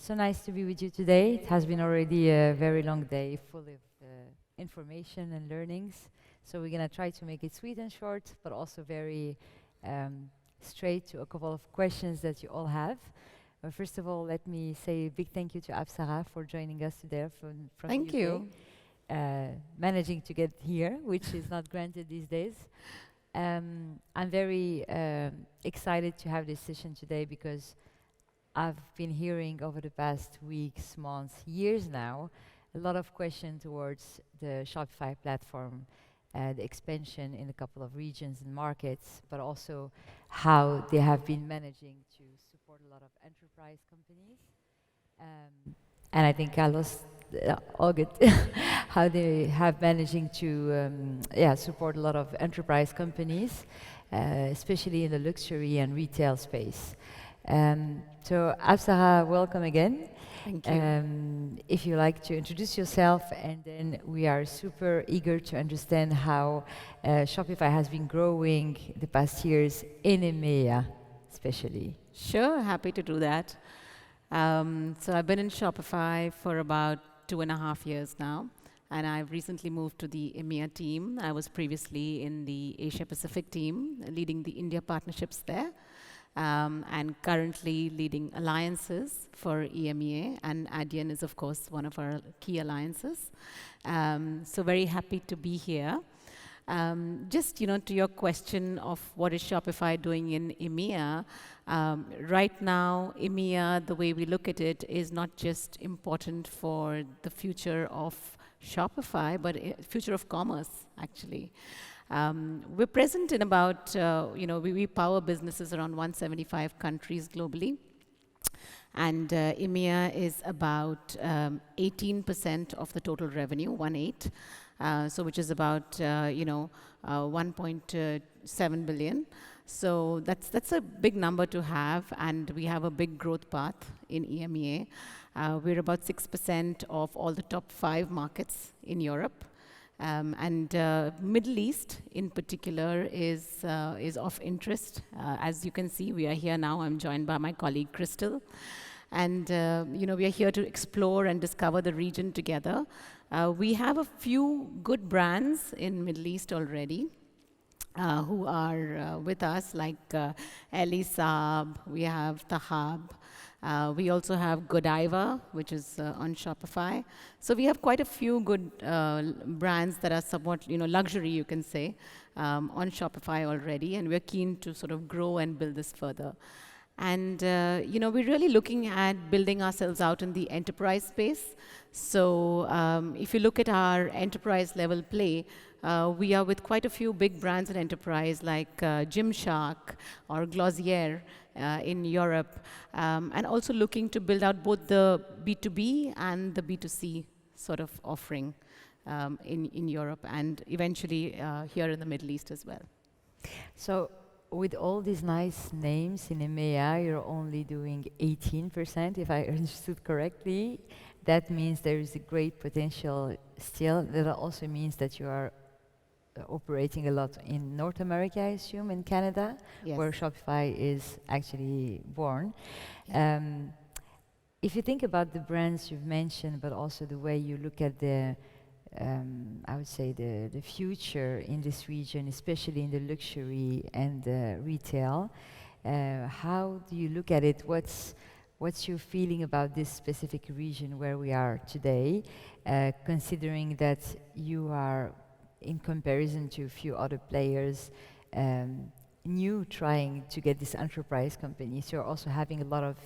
So nice to be with you today. It has been already a very long day full of information and learnings. So we're going to try to make it sweet and short, but also very um, straight to a couple of questions that you all have. First of all, let me say a big thank you to APSARA for joining us today from Thank the UK. you. Managing to get here, which is not granted these days. I'm very excited to have this session today because I've been hearing over the past weeks, months, years now, a lot of questions towards the Shopify platform, the expansion in a couple of regions and markets, but also how they have been managing to support a lot of enterprise companies. And I think Carlos, all good, how they have managing to support a lot of enterprise companies, especially in the luxury and retail space. So APSARA, welcome again. Thank you. If you like to introduce yourself, and then we are super eager to understand how Shopify has been growing the past years in EMEA, especially. Sure, happy to do that. So I've been in Shopify for about 2.5 years now, and I've recently moved to the EMEA team. I was previously in the Asia Pacific team, leading the India partnerships there, and currently leading alliances for EMEA, and Adyen is, of course, one of our key alliances. So very happy to be here. Just, to your question of what is Shopify doing in EMEA, right now, EMEA, the way we look at it, is not just important for the future of Shopify, but future of commerce, actually. We're present in about, we power businesses around 175 countries globally. And EMEA is about 18% of the total revenue, 1/8. So which is about 1.7 billion. So that's a big number to have, and we have a big growth path in EMEA. We're about 6% of all the top 5 markets in Europe. And Middle East, in particular, is of interest. As you can see, we are here now. I'm joined by my colleague, Crystal. And we are here to explore and discover the region together. We have a few good brands in Middle East already who are with us, like Ali Saab, we have Tahab. We also have Godiva, which is on Shopify. So we have quite a few good brands that are somewhat, luxury, you can say, on Shopify already, and we're keen to sort of grow and build this further. And we're really looking at building ourselves out in the enterprise space. So if you look at our enterprise level play, we are with quite a few big brands in enterprise like Gymshark or Glossier in Europe, and also looking to build out both the B2B and the B2C sort of offering in Europe, and eventually here in the Middle East as well. So with all these nice names in EMEA, you're only doing 18%, if I understood correctly. That means there is a great potential still. That also means that you are operating a lot in North America, I assume, in Canada, Yes. where Shopify is actually born. If you think about the brands you've mentioned, but also the way you look at the I would say the future in this region, especially in the luxury and the retail. How do you look at it? What's your feeling about this specific region where we are today, considering that you are, in comparison to a few other players, new trying to get this enterprise companies? You're also having a lot of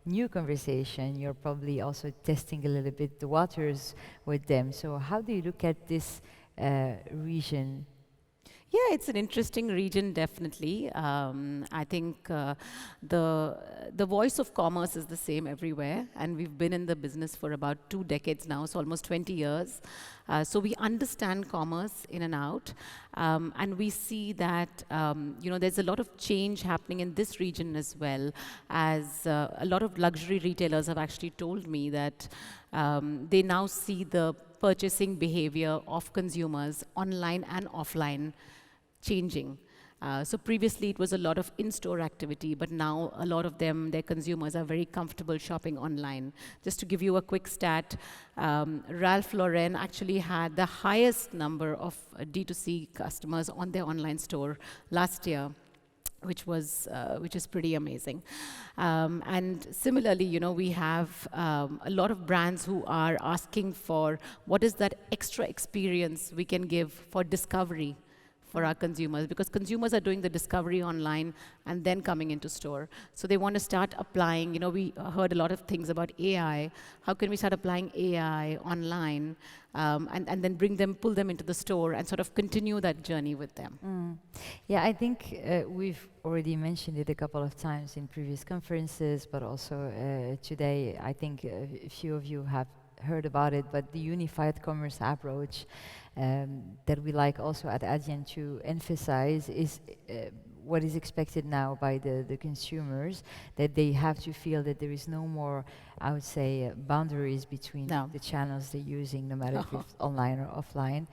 new conversation. You're probably also testing a little bit the waters with them. So how do you look at this region? Yeah, it's an interesting region, definitely. I think the voice of commerce is the same everywhere, and we've been in the business for about 2 decades now, so almost 20 years. So we understand commerce in and out, and we see that there's a lot of change happening in this region as well, as a lot of luxury retailers have actually told me that they now see the purchasing behavior of consumers online and offline changing. So previously it was a lot of in-store activity, but now a lot of them, their consumers, are very comfortable shopping online. Just to give you a quick stat, Ralph Lauren actually had the highest number of D2C customers on their online store last year, which is pretty amazing. And similarly, we have a lot of brands who are asking for what is that extra experience we can give for discovery for our consumers, because consumers are doing the discovery online and then coming into store. So they want to start applying, we heard a lot of things about AI. How can we start applying AI online and then pull them into the store and sort of continue that journey with them? Yeah, I think we've already mentioned it a couple of times in previous conferences, but also today, I think a few of you have heard about it, but the unified commerce approach that we like also at Adyen to emphasize is what is expected now by the consumers, that they have to feel that there is no more, I would say, boundaries between the channels they're using, no matter if it's online or offline.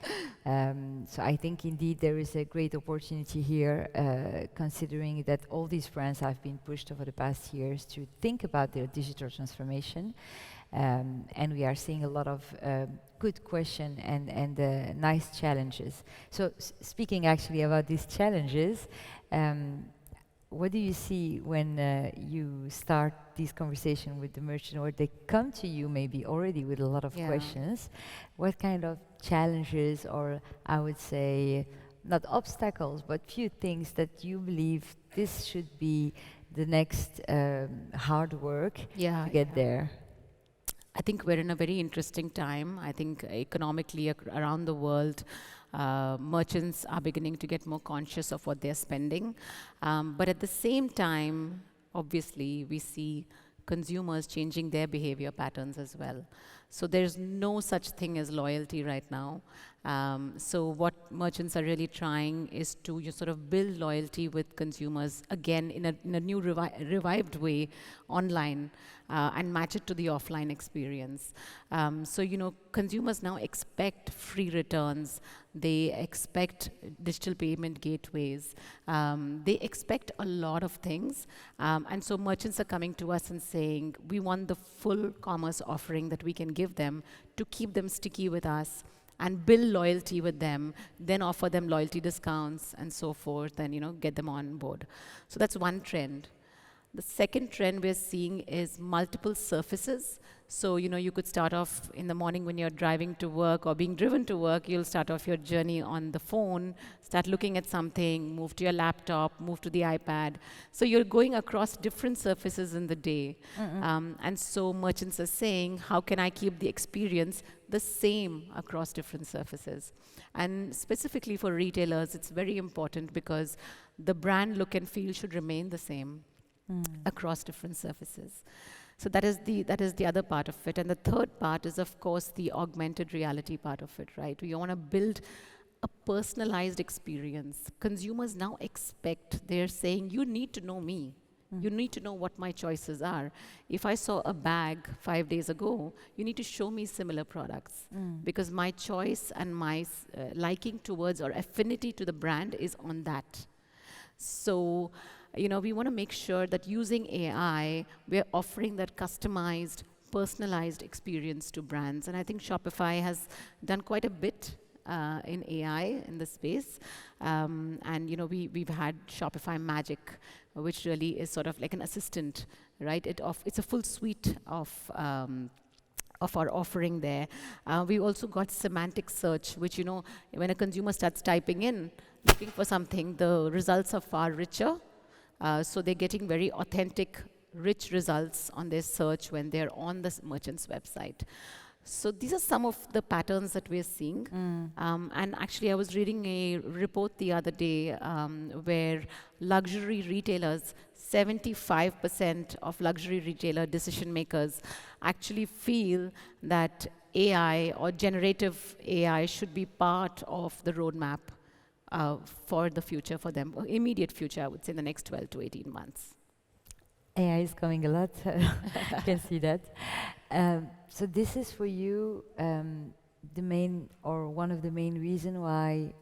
So I think indeed there is a great opportunity here, considering that all these brands have been pushed over the past years to think about their digital transformation. And we are seeing a lot of good question and nice challenges. So speaking actually about these challenges, what do you see when you start this conversation with the merchant, or they come to you maybe already with a lot of questions? What kind of challenges, or I would say, not obstacles, but few things that you believe this should be the next hard work to get there? I think we're in a very interesting time. I think economically around the world, merchants are beginning to get more conscious of what they're spending. But at the same time, obviously, we see consumers changing their behavior patterns as well. So there's no such thing as loyalty right now. So what merchants are really trying is to sort of build loyalty with consumers again in a new revived way online, and match it to the offline experience. So consumers now expect free returns. They expect digital payment gateways. They expect a lot of things. And so merchants are coming to us and saying, we want the full commerce offering that we can give them to keep them sticky with us and build loyalty with them, then offer them loyalty discounts and so forth, and get them on board. So that's one trend. The second trend we're seeing is multiple surfaces. So, you could start off in the morning when you're driving to work or being driven to work, you'll start off your journey on the phone, start looking at something, move to your laptop, move to the iPad. So you're going across different surfaces in the day. And so merchants are saying, how can I keep the experience the same across different surfaces? And specifically for retailers, it's very important because the brand look and feel should remain the same across different surfaces. So that is the other part of it. And the third part is, of course, the augmented reality part of it, right? We want to build a personalized experience. Consumers now expect, they're saying, you need to know me. You need to know what my choices are. If I saw a bag 5 days ago, you need to show me similar products, because my choice and my liking towards or affinity to the brand is on that. So, we want to make sure that using AI, we're offering that customized, personalized experience to brands. And I think Shopify has done quite a bit in AI in this space. And we've had Shopify Magic, which really is sort of like an assistant, right? It's a full suite of our offering there. We also got semantic search, which, when a consumer starts typing in, looking for something, the results are far richer. So they're getting very authentic, rich results on their search when they're on the merchant's website. So these are some of the patterns that we're seeing. And actually, I was reading a report the other day where luxury retailers, 75% of luxury retailer decision makers actually feel that AI or generative AI should be part of the roadmap for the future for them, or immediate future, I would say, in the next 12 to 18 months. AI is coming a lot. You can see that. So this is for you the main or one of the main reason why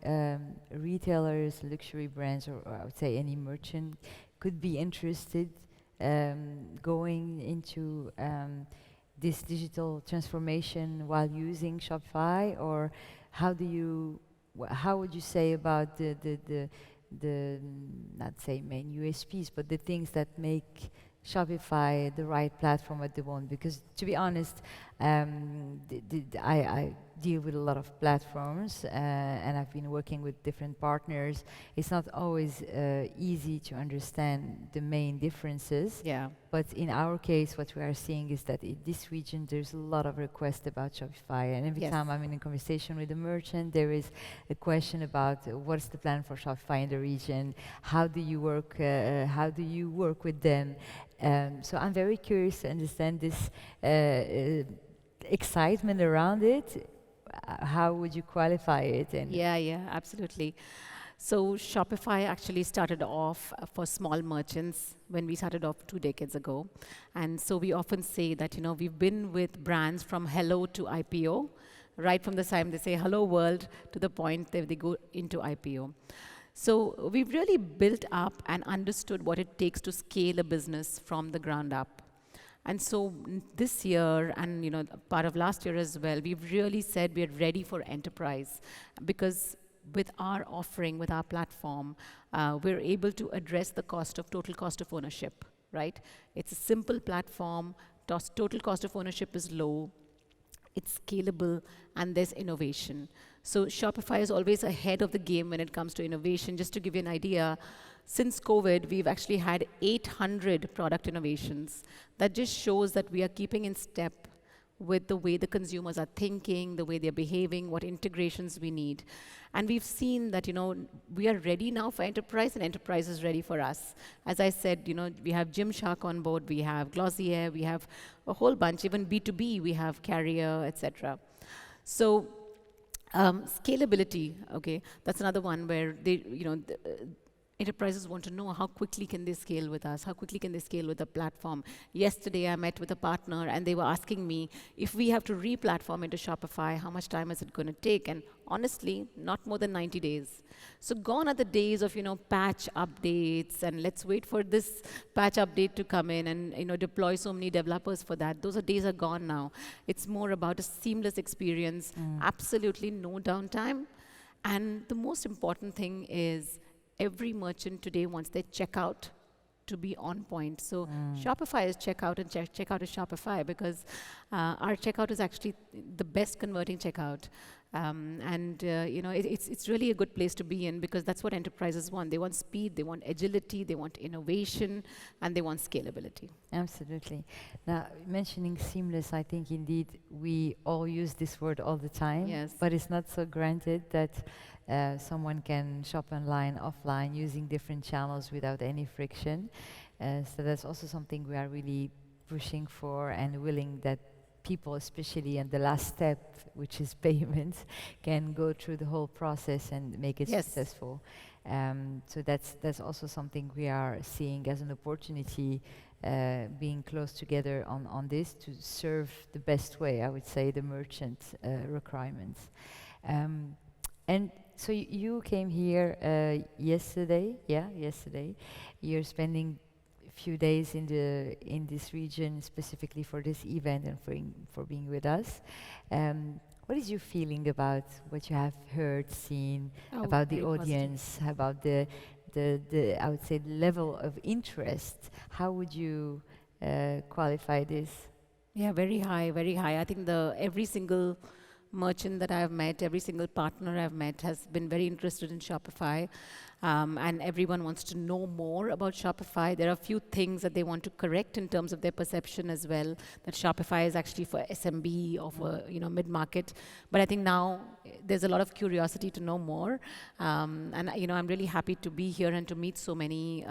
retailers, luxury brands, or I would say any merchant could be interested going into this digital transformation while using Shopify, or how do you, how would you say about the not say main USPs, but the things that make Shopify the right platform at the moment? Because to be honest, I deal with a lot of platforms, and I've been working with different partners. It's not always easy to understand the main differences. Yeah. But in our case, what we are seeing is that in this region, there's a lot of requests about Shopify. And every Yes. time I'm in a conversation with a merchant, there is a question about what's the plan for Shopify in the region? How do you work? How do you work with them? So I'm very curious to understand this excitement around it. How would you qualify it? And Yeah, absolutely. So Shopify actually started off for small merchants when we started off 2 decades ago. And so we often say that, we've been with brands from hello to IPO, right from the time they say hello world to the point that they go into IPO. So we've really built up and understood what it takes to scale a business from the ground up. And so this year and part of last year as well, we've really said we're ready for enterprise, because with our offering, with our platform, we're able to address the total cost of ownership, right? It's a simple platform, total cost of ownership is low, it's scalable, and there's innovation. So Shopify is always ahead of the game when it comes to innovation. Just to give you an idea, since COVID, we've actually had 800 product innovations. That just shows that we are keeping in step with the way the consumers are thinking, the way they're behaving, what integrations we need. And we've seen that, we are ready now for enterprise, and enterprise is ready for us. As I said, we have Gymshark on board, we have Glossier, we have a whole bunch, even B2B, we have Carrier, etc. So scalability, okay, that's another one where they, enterprises want to know how quickly can they scale with us, how quickly can they scale with the platform. Yesterday, I met with a partner, and they were asking me, if we have to re-platform into Shopify, how much time is it going to take? And honestly, not more than 90 days. So gone are the days of, patch updates, and let's wait for this patch update to come in and, deploy so many developers for that. Those days are gone now. It's more about a seamless experience, absolutely no downtime. And the most important thing is, every merchant today wants their checkout to be on point. So Shopify is checkout, and checkout is Shopify, because our checkout is actually the best converting checkout. It's really a good place to be in, because that's what enterprises want. They want speed, they want agility, they want innovation, and they want scalability. absolutely. Now, mentioning seamless, I think indeed we all use this word all the time. Yes. But it's not so granted that someone can shop online, offline, using different channels without any friction. So that's also something we are really pushing for, and willing that people, especially in the last step, which is payments, can go through the whole process and make it Yes. successful. So that's also something we are seeing as an opportunity, being close together on this to serve the best way, I would say, the merchant requirements. And so you came here yesterday, yesterday. You're spending a few days in this region specifically for this event and for being with us. What is your feeling about what you have heard, seen, about the Very positive. audience, about the I would say level of interest? How would you qualify this? Yeah, very high, very high. I think every single merchant that I've met, every single partner I've met has been very interested in Shopify. And everyone wants to know more about Shopify. There are a few things that they want to correct in terms of their perception as well, that Shopify is actually for SMB or for mid-market. But I think now there's a lot of curiosity to know more. And I'm really happy to be here and to meet so many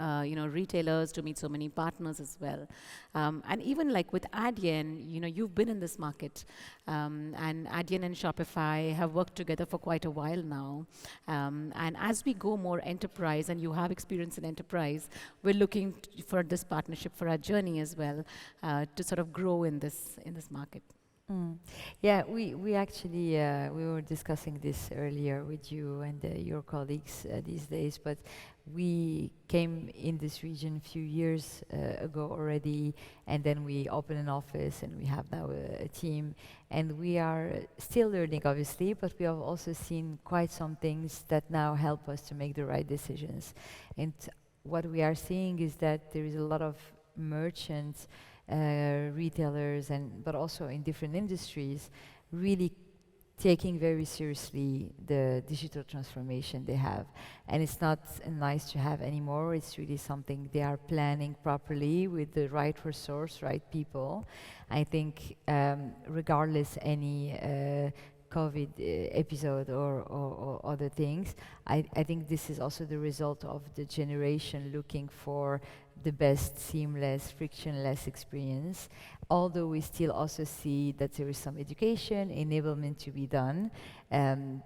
retailers, to meet so many partners as well. And even like with Adyen, you've been in this market. And Adyen and Shopify have worked together for quite a while now. And as we go more enterprise, and you have experience in enterprise, we're looking for this partnership for our journey as well, to sort of grow in this market. Mm. Yeah, we actually we were discussing this earlier with you and your colleagues these days, but we came in this region a few years ago already, and then we opened an office, and we have now a team, and we are still learning, obviously, but we have also seen quite some things that now help us to make the right decisions. And what we are seeing is that there is a lot of merchants, retailers, and but also in different industries, really taking very seriously the digital transformation they have. And it's not a nice to have anymore, it's really something they are planning properly with the right resource, right people. I think regardless any COVID episode or other things, I think this is also the result of the generation looking for the best seamless, frictionless experience. Although we still also see that there is some education, enablement to be done,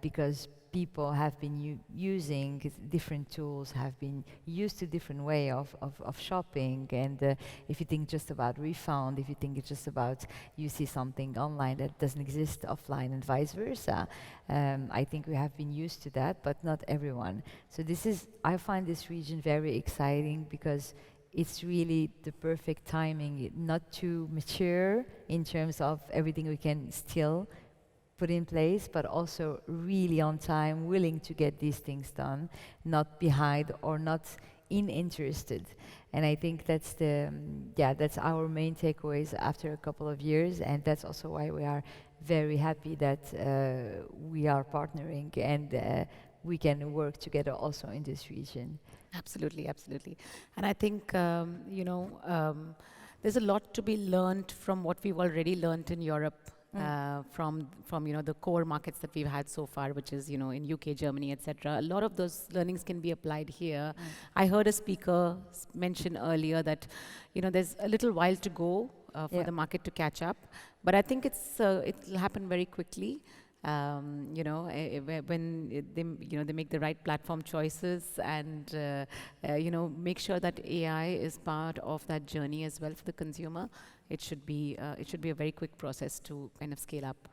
because people have been using different tools, have been used to different way of shopping. And if you think just about refund, if you think it's just about you see something online that doesn't exist offline and vice versa, I think we have been used to that, but not everyone. So I find this region very exciting because it's really the perfect timing, not too mature in terms of everything we can still put in place, but also really on time, willing to get these things done, not behind or not uninterested. And I think that's that's our main takeaways after a couple of years, and that's also why we are very happy that we are partnering and we can work together also in this region. Absolutely, absolutely. And I think, there's a lot to be learned from what we've already learned in Europe, from the core markets that we've had so far, which is, in UK, Germany, etc. A lot of those learnings can be applied here. I heard a speaker mention earlier that, there's a little while to go for the market to catch up, but I think it'll happen very quickly. When they make the right platform choices and make sure that AI is part of that journey as well for the consumer, it should be a very quick process to kind of scale up.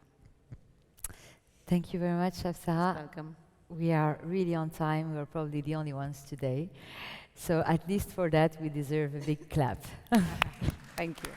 Thank you very much, APSARA. Welcome. We are really on time. We are probably the only ones today. So at least for that, we deserve a big clap. Thank you.